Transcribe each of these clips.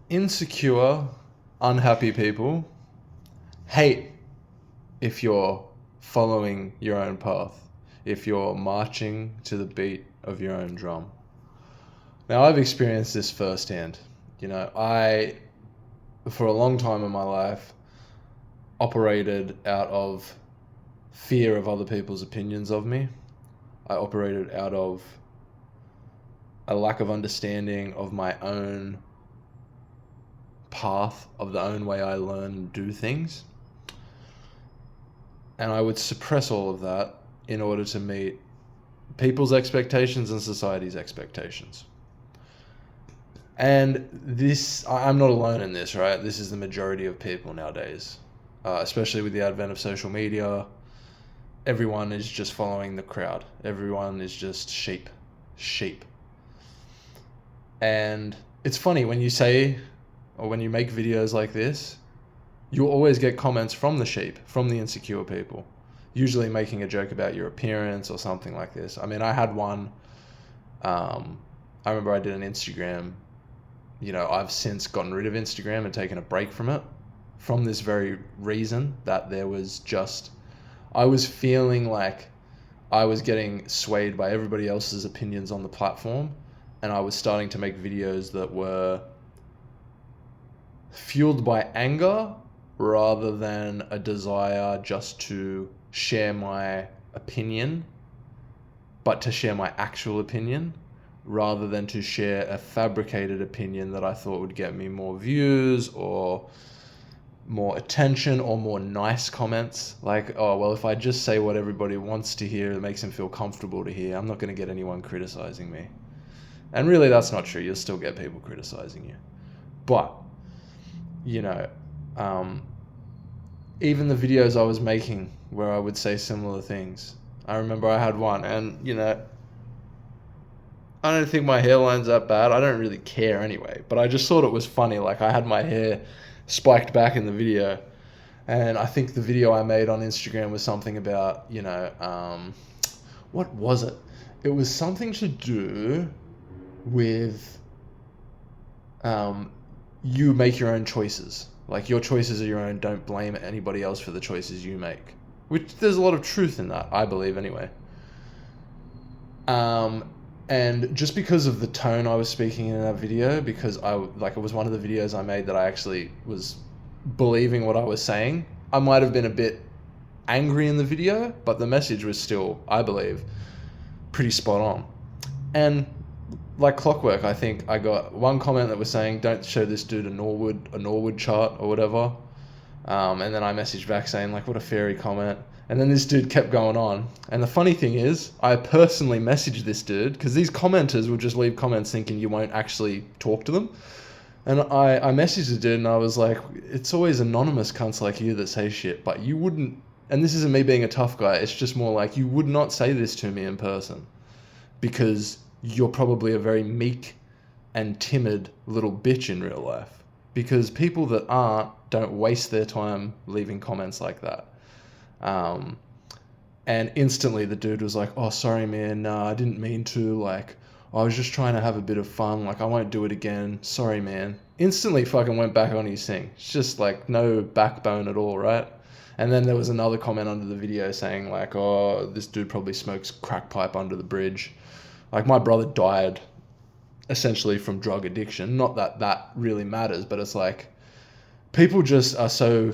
Insecure, unhappy people hate if you're following your own path, if you're marching to the beat of your own drum. Now, I've experienced this firsthand. For a long time in my life, operated out of fear of other people's opinions of me. I operated out of a lack of understanding of my own path, of the own way I learn and do things. And I would suppress all of that in order to meet people's expectations and society's expectations. And I'm not alone in this, right? This is the majority of people nowadays, especially with the advent of social media. Everyone is just following the crowd. Everyone is just sheep. And it's funny when you say, or when you make videos like this, you'll always get comments from the sheep, from the insecure people, usually making a joke about your appearance or something like this. I mean, I had one, I remember I did an Instagram. I've since gotten rid of Instagram and taken a break from it from this very reason, that I was feeling like I was getting swayed by everybody else's opinions on the platform, and I was starting to make videos that were fueled by anger rather than a desire just to share my opinion, but to share my actual opinion rather than to share a fabricated opinion that I thought would get me more views or more attention or more nice comments. Like, oh, well, if I just say what everybody wants to hear, it makes them feel comfortable to hear, I'm not going to get anyone criticizing me. And really, that's not true. You'll still get people criticizing you. But, even the videos I was making where I would say similar things, I remember I had one, and, I don't think my hairline's that bad. I don't really care anyway, but I just thought it was funny. Like, I had my hair spiked back in the video, and I think the video I made on Instagram was something about, what was it? It was something to do with you make your own choices. Like, your choices are your own. Don't blame anybody else for the choices you make. Which, there's a lot of truth in that, I believe, anyway. And just because of the tone I was speaking in that video, because it was one of the videos I made that I actually was believing what I was saying, I might have been a bit angry in the video, but the message was still, I believe, pretty spot on. And like clockwork, I think I got one comment that was saying, don't show this dude a Norwood chart or whatever. And then I messaged back saying, like, what a fairy comment. And then this dude kept going on. And the funny thing is, I personally messaged this dude, because these commenters will just leave comments thinking you won't actually talk to them. And I messaged the dude and I was like, it's always anonymous cunts like you that say shit, but you wouldn't, and this isn't me being a tough guy, it's just more like, you would not say this to me in person, because you're probably a very meek and timid little bitch in real life. Because people that aren't don't waste their time leaving comments like that. And instantly the dude was like, oh, sorry, man. No, I didn't mean to. Like, I was just trying to have a bit of fun. Like, I won't do it again. Sorry, man. Instantly fucking went back on his thing. It's just like no backbone at all, right? And then there was another comment under the video saying like, oh, this dude probably smokes crack pipe under the bridge. Like, my brother died essentially from drug addiction. Not that that really matters, but it's like, people just are so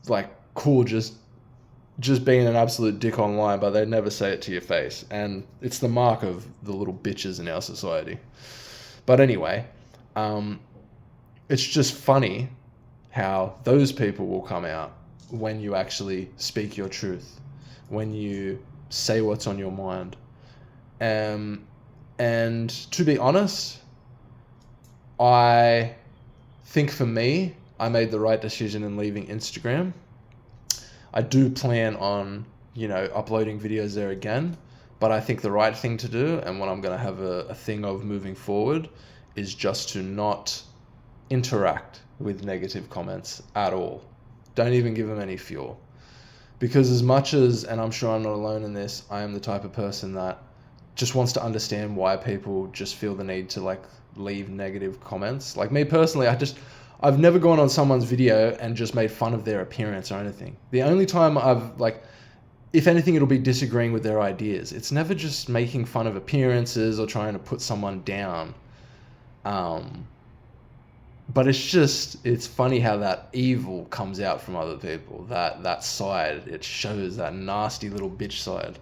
like cool just being an absolute dick online, but they never say it to your face. And it's the mark of the little bitches in our society. But anyway, it's just funny how those people will come out when you actually speak your truth, when you say what's on your mind. And to be honest, I think for me, I made the right decision in leaving Instagram. I do plan on, uploading videos there again, but I think the right thing to do, and what I'm going to have a thing of moving forward, is just to not interact with negative comments at all. Don't even give them any fuel. Because as much as, and I'm sure I'm not alone in this, I am the type of person that just wants to understand why people just feel the need to like leave negative comments. Like me personally, I've never gone on someone's video and just made fun of their appearance or anything. The only time I've like, if anything, it'll be disagreeing with their ideas. It's never just making fun of appearances or trying to put someone down. But it's funny how that evil comes out from other people. That side, it shows that nasty little bitch side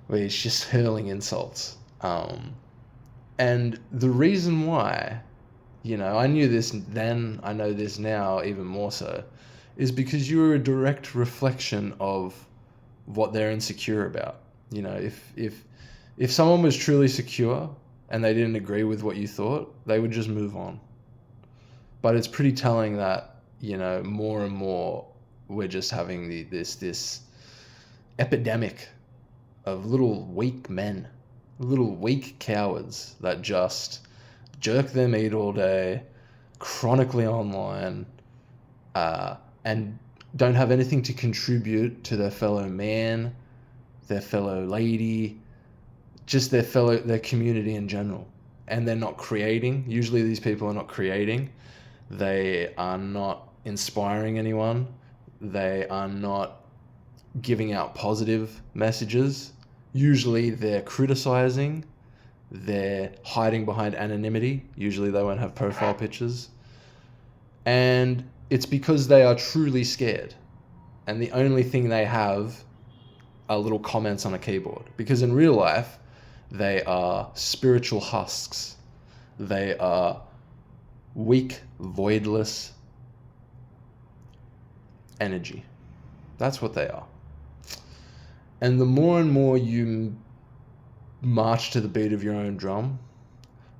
where it's just hurling insults. And the reason why, I knew this then, I know this now even more so, is because you were a direct reflection of what they're insecure about. If someone was truly secure and they didn't agree with what you thought, they would just move on. But it's pretty telling that, more and more we're just having this epidemic of little weak men, little weak cowards that just jerk their meat all day, chronically online, and don't have anything to contribute to their fellow man, their fellow lady, just their community in general. And they're not creating. Usually these people are not creating. They are not inspiring anyone. They are not giving out positive messages. Usually they're criticizing. They're hiding behind anonymity. Usually they won't have profile pictures. And it's because they are truly scared. And the only thing they have are little comments on a keyboard. Because in real life, they are spiritual husks. They are weak, voidless energy. That's what they are. And the more and more you march to the beat of your own drum,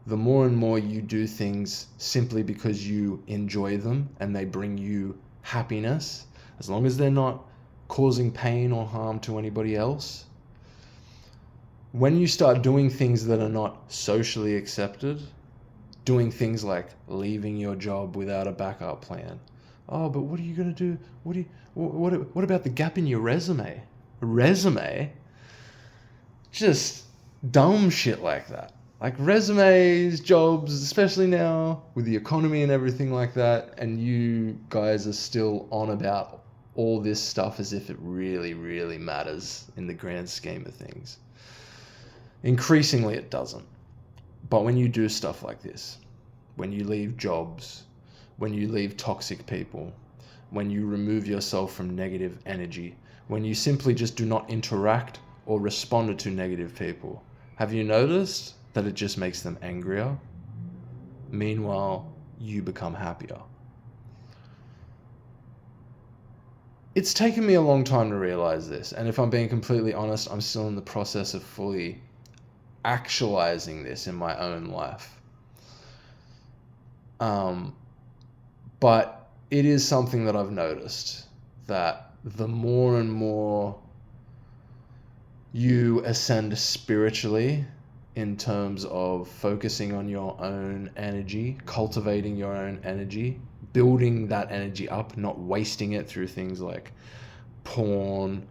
the more and more you do things simply because you enjoy them and they bring you happiness, as long as they're not causing pain or harm to anybody else. When you start doing things that are not socially accepted, doing things like leaving your job without a backup plan. Oh, but what are you going to do? What about the gap in your resume? Resume? Just dumb shit like that. Like resumes, jobs, especially now with the economy and everything like that, and you guys are still on about all this stuff as if it really, really matters in the grand scheme of things. Increasingly it doesn't. But when you do stuff like this, when you leave jobs, when you leave toxic people, when you remove yourself from negative energy, when you simply just do not interact or respond to negative people, have you noticed that it just makes them angrier? Meanwhile, you become happier. It's taken me a long time to realize this, and if I'm being completely honest, I'm still in the process of fully actualizing this in my own life. But it is something that I've noticed, that the more and more you ascend spiritually in terms of focusing on your own energy, cultivating your own energy, building that energy up, not wasting it through things like porn,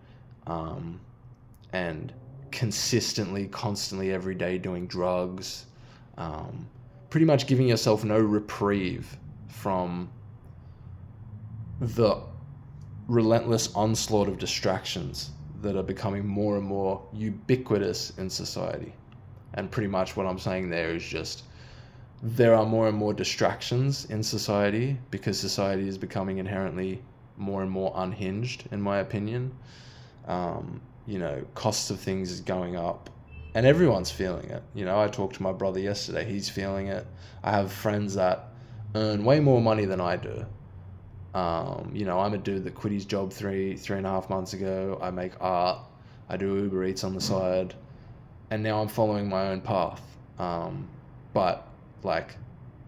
and constantly every day doing drugs, pretty much giving yourself no reprieve from the relentless onslaught of distractions that are becoming more and more ubiquitous in society. And pretty much what I'm saying there is just there are more and more distractions in society because society is becoming inherently more and more unhinged, in my opinion. Costs of things is going up and everyone's feeling it. I talked to my brother yesterday. He's feeling it. I have friends that earn way more money than I do. I'm a dude that quit his job three and a half months ago. I make art. I do Uber Eats on the side. And now I'm following my own path. But like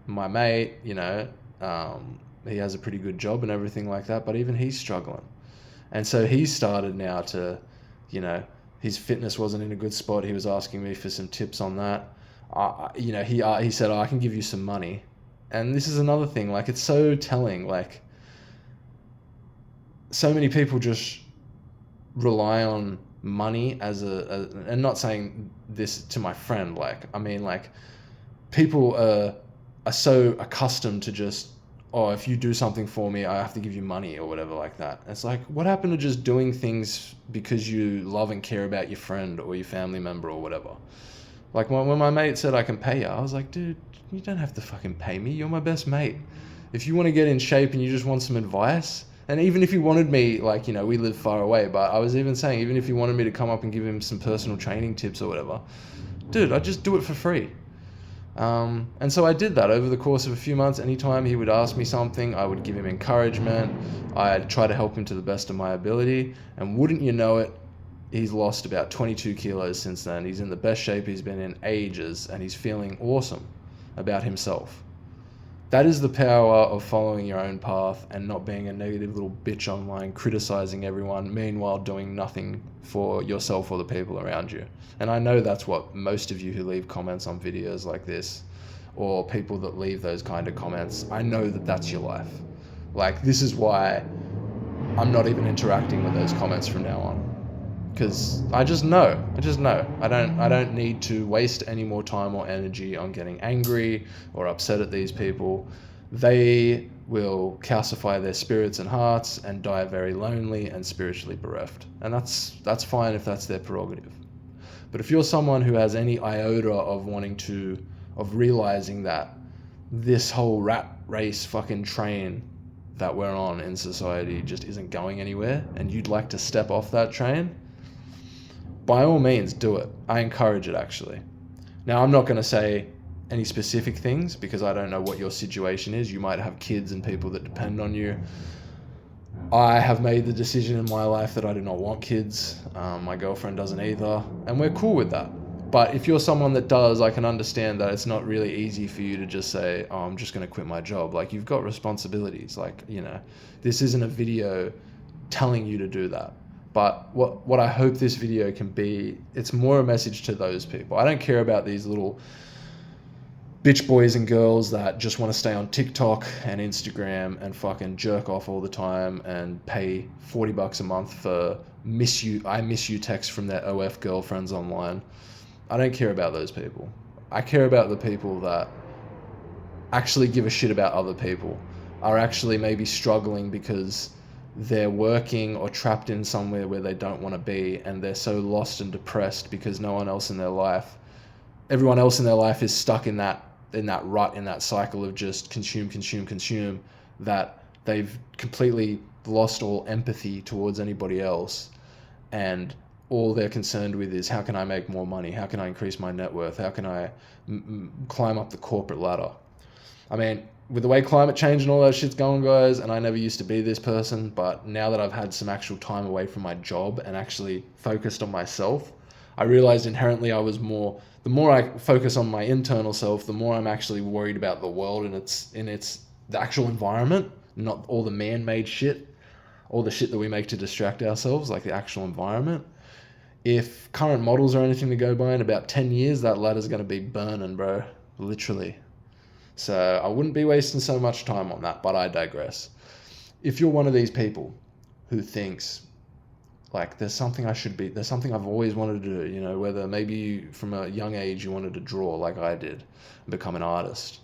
my mate, he has a pretty good job and everything like that, but even he's struggling. And so he's started now to, his fitness wasn't in a good spot. He was asking me for some tips on that. He said, I can give you some money. And this is another thing, like it's so telling, like so many people just rely on money as and not saying this to my friend, people are so accustomed to just, oh, if you do something for me, I have to give you money or whatever like that. It's like, what happened to just doing things because you love and care about your friend or your family member or whatever? Like when my mate said I can pay you, I was like, dude, you don't have to fucking pay me. You're my best mate. If you want to get in shape and you just want some advice, and even if you wanted me, like, you know, we live far away, but I was even saying, even if you wanted me to come up and give him some personal training tips or whatever, dude, I'd just do it for free. And so I did that over the course of a few months. Anytime he would ask me something, I would give him encouragement. I'd try to help him to the best of my ability. And wouldn't you know it, he's lost about 22 kilos since then. He's in the best shape he's been in ages, and he's feeling awesome about himself. That is the power of following your own path and not being a negative little bitch online, criticizing everyone, meanwhile doing nothing for yourself or the people around you. And I know that's what most of you who leave comments on videos like this, or people that leave those kind of comments, I know that that's your life. Like, this is why I'm not even interacting with those comments from now on. Because I just know. I don't need to waste any more time or energy on getting angry or upset at these people. They will calcify their spirits and hearts and die very lonely and spiritually bereft. And that's fine if that's their prerogative. But if you're someone who has any iota of realizing that this whole rat race fucking train that we're on in society just isn't going anywhere, and you'd like to step off that train, by all means, do it. I encourage it, actually. Now, I'm not going to say any specific things because I don't know what your situation is. You might have kids and people that depend on you. I have made the decision in my life that I do not want kids. My girlfriend doesn't either, and we're cool with that. But if you're someone that does, I can understand that it's not really easy for you to just say, oh, I'm just going to quit my job. Like, you've got responsibilities. Like, you know, this isn't a video telling you to do that. But what I hope this video can be, it's more a message to those people. I don't care about these little bitch boys and girls that just want to stay on TikTok and Instagram and fucking jerk off all the time and pay $40 a month for I miss you texts from their OF girlfriends online. I don't care about those people. I care about the people that actually give a shit about other people, are actually maybe struggling because they're working or trapped in somewhere where they don't want to be, and they're so lost and depressed because everyone else in their life is stuck in that rut, in that cycle of just consume, that they've completely lost all empathy towards anybody else, and all they're concerned with is, how can I make more money? How can I increase my net worth? How can I climb up the corporate ladder? I mean, with the way climate change and all that shit's going, guys, and I never used to be this person, but now that I've had some actual time away from my job and actually focused on myself, I realized inherently the more I focus on my internal self, the more I'm actually worried about the world and the actual environment, not all the man-made shit, all the shit that we make to distract ourselves, like the actual environment. If current models are anything to go by, in about 10 years, that ladder's going to be burning, bro. Literally. So I wouldn't be wasting so much time on that, but I digress. If you're one of these people who thinks, like, there's something I've always wanted to do, you know, whether maybe from a young age you wanted to draw like I did and become an artist.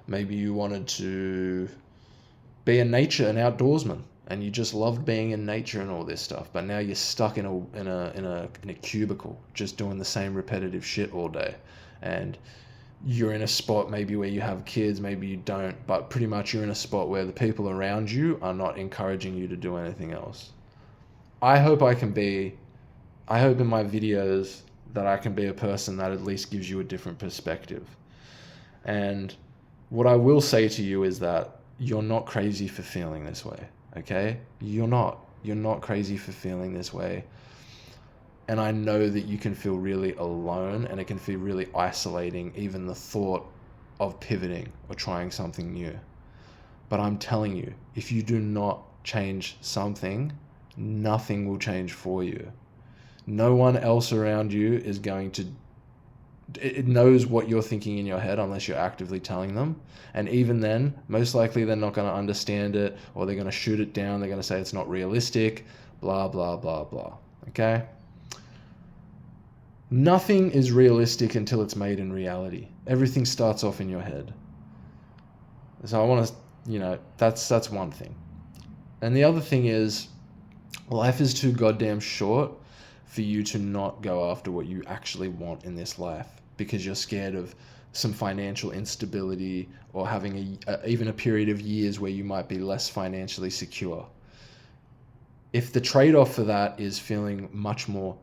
Maybe you wanted to be an outdoorsman, and you just loved being in nature and all this stuff, but now you're stuck in a cubicle just doing the same repetitive shit all day, and you're in a spot maybe where you have kids, maybe you don't, but pretty much you're in a spot where the people around you are not encouraging you to do anything else. I hope in my videos that I can be a person that at least gives you a different perspective. And what I will say to you is that you're not crazy for feeling this way, okay? You're not crazy for feeling this way. And I know that you can feel really alone, and it can feel really isolating, even the thought of pivoting or trying something new. But I'm telling you, if you do not change something, nothing will change for you. No one else around you is going to... It knows what you're thinking in your head unless you're actively telling them. And even then, most likely they're not going to understand it, or they're going to shoot it down. They're going to say it's not realistic, blah, blah, blah, blah. Okay? Nothing is realistic until it's made in reality. Everything starts off in your head. So I want to, that's one thing. And the other thing is, life is too goddamn short for you to not go after what you actually want in this life because you're scared of some financial instability or having even a period of years where you might be less financially secure. If the trade-off for that is feeling much more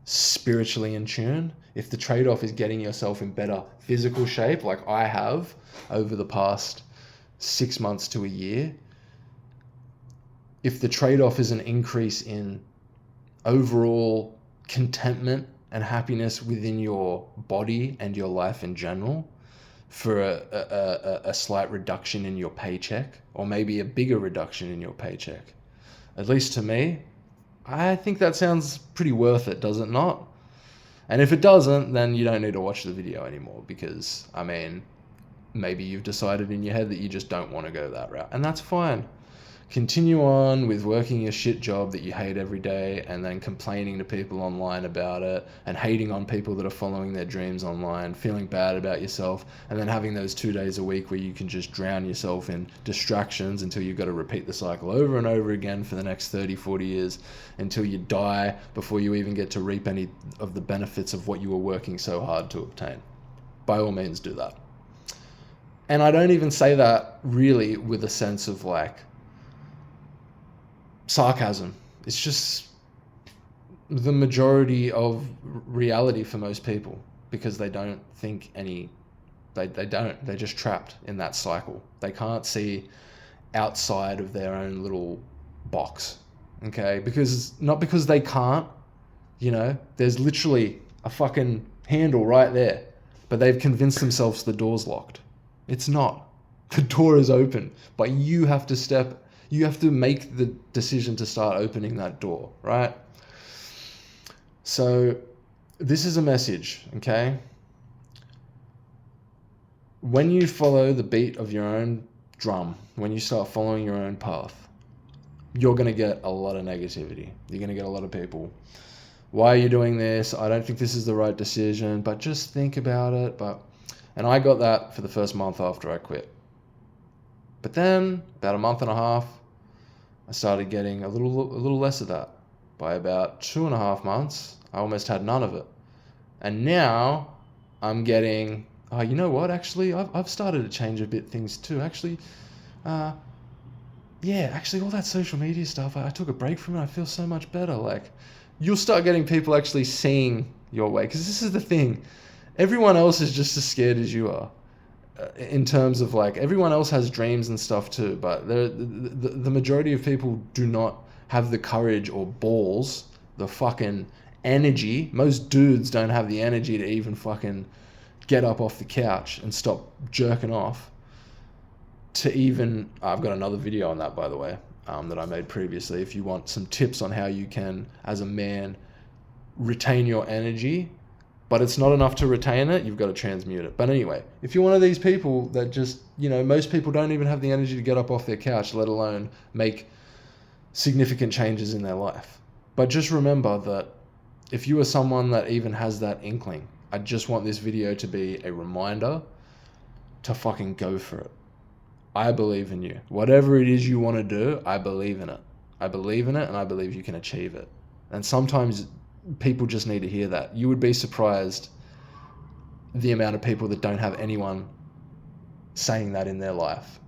spiritually in tune, if the trade-off is getting yourself in better physical shape like I have over the past 6 months to a year, if the trade-off is an increase in overall contentment and happiness within your body and your life in general, for a slight reduction in your paycheck, or maybe a bigger reduction in your paycheck, at least to me, I think that sounds pretty worth it, does it not? And if it doesn't, then you don't need to watch the video anymore because, I mean, maybe you've decided in your head that you just don't want to go that route, and that's fine. Continue on with working a shit job that you hate every day and then complaining to people online about it and hating on people that are following their dreams online, feeling bad about yourself, and then having those 2 days a week where you can just drown yourself in distractions until you've got to repeat the cycle over and over again for the next 30, 40 years until you die before you even get to reap any of the benefits of what you were working so hard to obtain. By all means, do that. And I don't even say that really with a sense of like sarcasm. It's just the majority of reality for most people because they don't think they're just trapped in that cycle. They can't see outside of their own little box, okay? Not because they can't, there's literally a fucking handle right there, but they've convinced themselves the door's locked. It's not. The door is open, but you have to make the decision to start opening that door, right? So this is a message, okay? When you follow the beat of your own drum, when you start following your own path, you're going to get a lot of negativity. You're going to get a lot of people. Why are you doing this? I don't think this is the right decision, but just think about it. And I got that for the first month after I quit. But then, about a month and a half, I started getting a little less of that. By about 2.5 months, I almost had none of it. And now I'm getting, oh, you know what? Actually, I've started to change a bit things too. Actually, all that social media stuff, I took a break from it. I feel so much better. Like, you'll start getting people actually seeing your way. Because this is the thing. Everyone else is just as scared as you are. In terms of like, everyone else has dreams and stuff too, but the majority of people do not have the courage or balls, the fucking energy. Most dudes don't have the energy to even fucking get up off the couch and stop jerking off to even, I've got another video on that, by the way, that I made previously. If you want some tips on how you can, as a man, retain your energy, but it's not enough to retain it, you've got to transmute it. But anyway, if you're one of these people that just, most people don't even have the energy to get up off their couch, let alone make significant changes in their life. But just remember that if you are someone that even has that inkling, I just want this video to be a reminder to fucking go for it. I believe in you. Whatever it is you want to do, I believe in it. I believe in it, and I believe you can achieve it. And sometimes people just need to hear that. You would be surprised the amount of people that don't have anyone saying that in their life.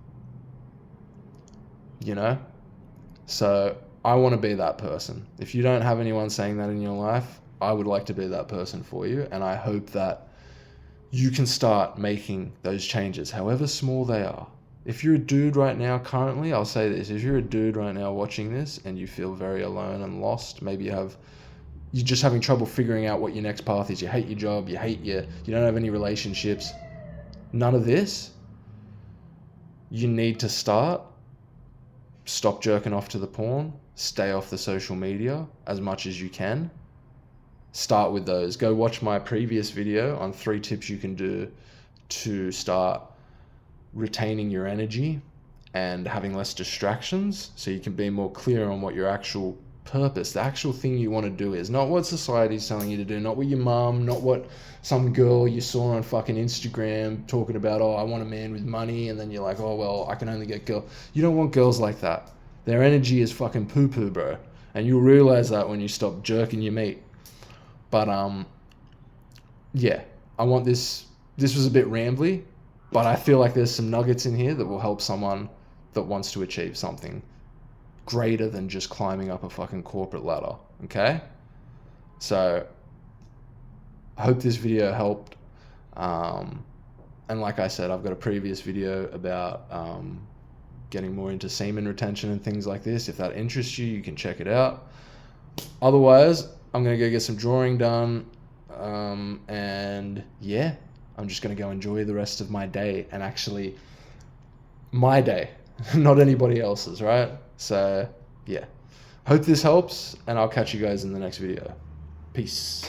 So I want to be that person. If you don't have anyone saying that in your life, I would like to be that person for you. And I hope that you can start making those changes, however small they are. If you're a dude right now, currently, I'll say this, if you're a dude right now watching this and you feel very alone and lost, maybe you're just having trouble figuring out what your next path is. You hate your job, you don't have any relationships. None of this. You need to stop jerking off to the porn, stay off the social media as much as you can. Start with those. Go watch my previous video on 3 tips you can do to start retaining your energy and having less distractions so you can be more clear on what your actual purpose, the actual thing you want to do is. Not what society's telling you to do, not what your mum, not what some girl you saw on fucking Instagram talking about, oh, I want a man with money, and then you're like, oh, well, I can only get girl. You don't want girls like that. Their energy is fucking poo-poo, bro. And you'll realize that when you stop jerking your meat. But, yeah, I want this was a bit rambly, but I feel like there's some nuggets in here that will help someone that wants to achieve something greater than just climbing up a fucking corporate ladder, okay? So, I hope this video helped. And like I said, I've got a previous video about getting more into semen retention and things like this. If that interests you, you can check it out. Otherwise, I'm going to go get some drawing done. And yeah, I'm just going to go enjoy the rest of my day, and actually my day, not anybody else's, right? So yeah, hope this helps, and I'll catch you guys in the next video. Peace.